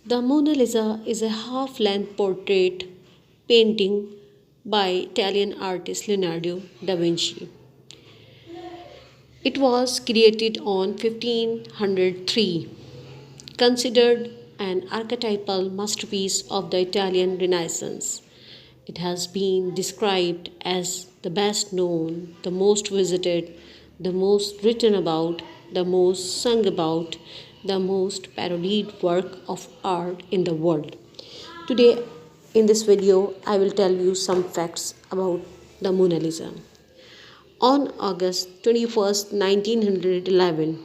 The Mona Lisa is a half length portrait painting by Italian artist Leonardo da Vinci. It was created on 1503, considered an archetypal masterpiece of the Italian Renaissance. It has been described as the best known, the most visited, the most written about, the most sung about, the most parodied work of art in the world. Today, in this video, I will tell you some facts about the Mona Lisa. On August 21st, 1911,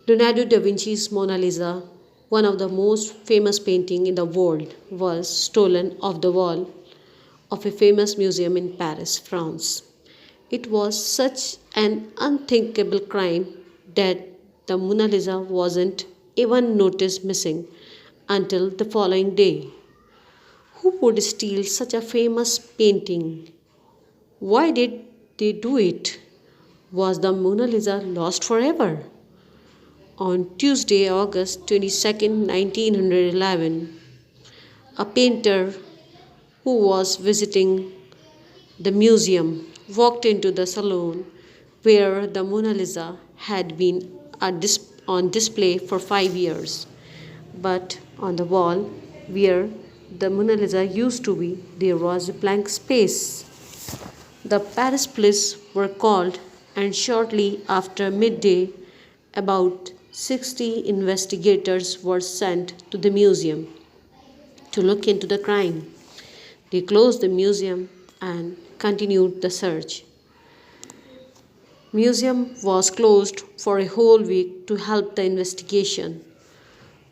Leonardo da Vinci's Mona Lisa, one of the most famous paintings in the world, was stolen off the wall of a famous museum in Paris, France. It was such an unthinkable crime that the Mona Lisa wasn't even noticed missing until the following day. Who would steal such a famous painting? Why did they do it? Was the Mona Lisa lost forever? On Tuesday, August 22nd, 1911, a painter who was visiting the museum walked into the salon where the Mona Lisa had been on display for 5 years. But on the wall where the Mona Lisa used to be, there was a blank space. The Paris police were called, and shortly after midday, about 60 investigators were sent to the museum to look into the crime. They closed the museum and continued the search. Museum was closed for a whole week to help the investigation.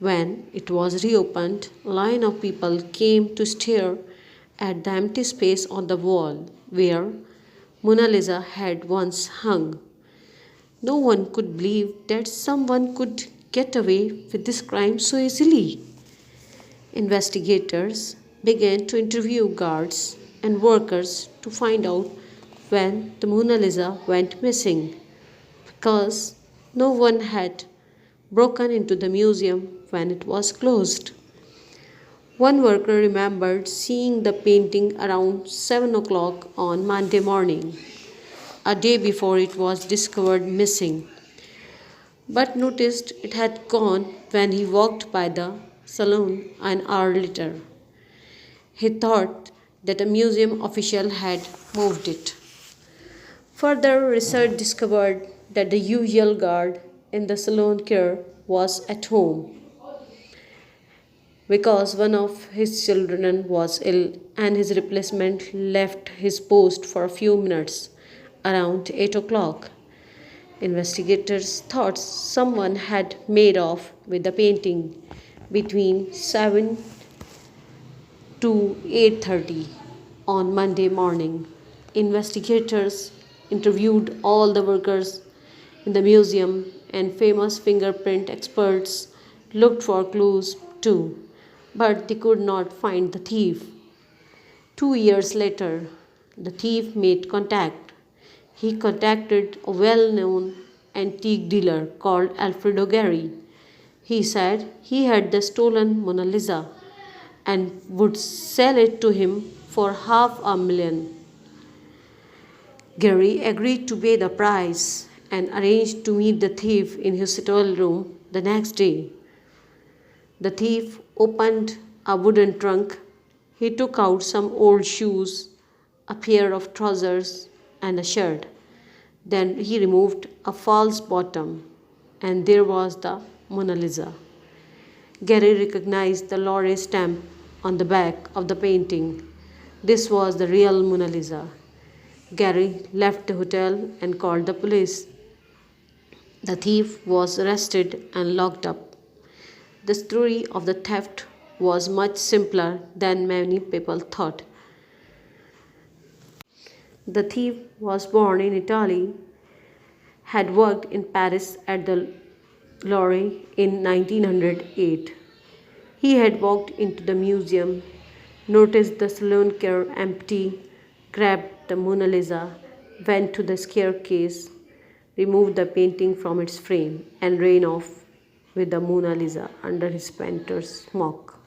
When it was reopened, a line of people came to stare at the empty space on the wall where Mona Lisa had once hung. No one could believe that someone could get away with this crime so easily. Investigators began to interview guards and workers to find out when the Mona Lisa went missing, because no one had broken into the museum when it was closed. One worker remembered seeing the painting around 7 o'clock on Monday morning, a day before it was discovered missing, but noticed it had gone when he walked by the salon an hour later. He thought that a museum official had moved it. Further research discovered that the usual guard in the salon care was at home because one of his children was ill and his replacement left his post for a few minutes around 8 o'clock. Investigators thought someone had made off with the painting between 7 to 8:30 on Monday morning. Investigators interviewed all the workers in the museum, and famous fingerprint experts looked for clues too, but they could not find the thief. 2 years later, the thief made contact. He contacted a well known antique dealer called Alfredo Gari. He said he had the stolen Mona Lisa and would sell it to him for $500,000. Gary agreed to pay the price and arranged to meet the thief in his hotel room the next day. The thief opened a wooden trunk. He took out some old shoes, a pair of trousers, and a shirt. Then he removed a false bottom, and there was the Mona Lisa. Gary recognized the Loret stamp on the back of the painting. This was the real Mona Lisa. Gary left the hotel and called the police. The thief was arrested and locked up. The story of the theft was much simpler than many people thought. The thief was born in Italy, had worked in Paris at the Louvre in 1908. He had walked into the museum, noticed the salon care empty, grabbed the Mona Lisa, went to the staircase, removed the painting from its frame, and ran off with the Mona Lisa under his painter's smock.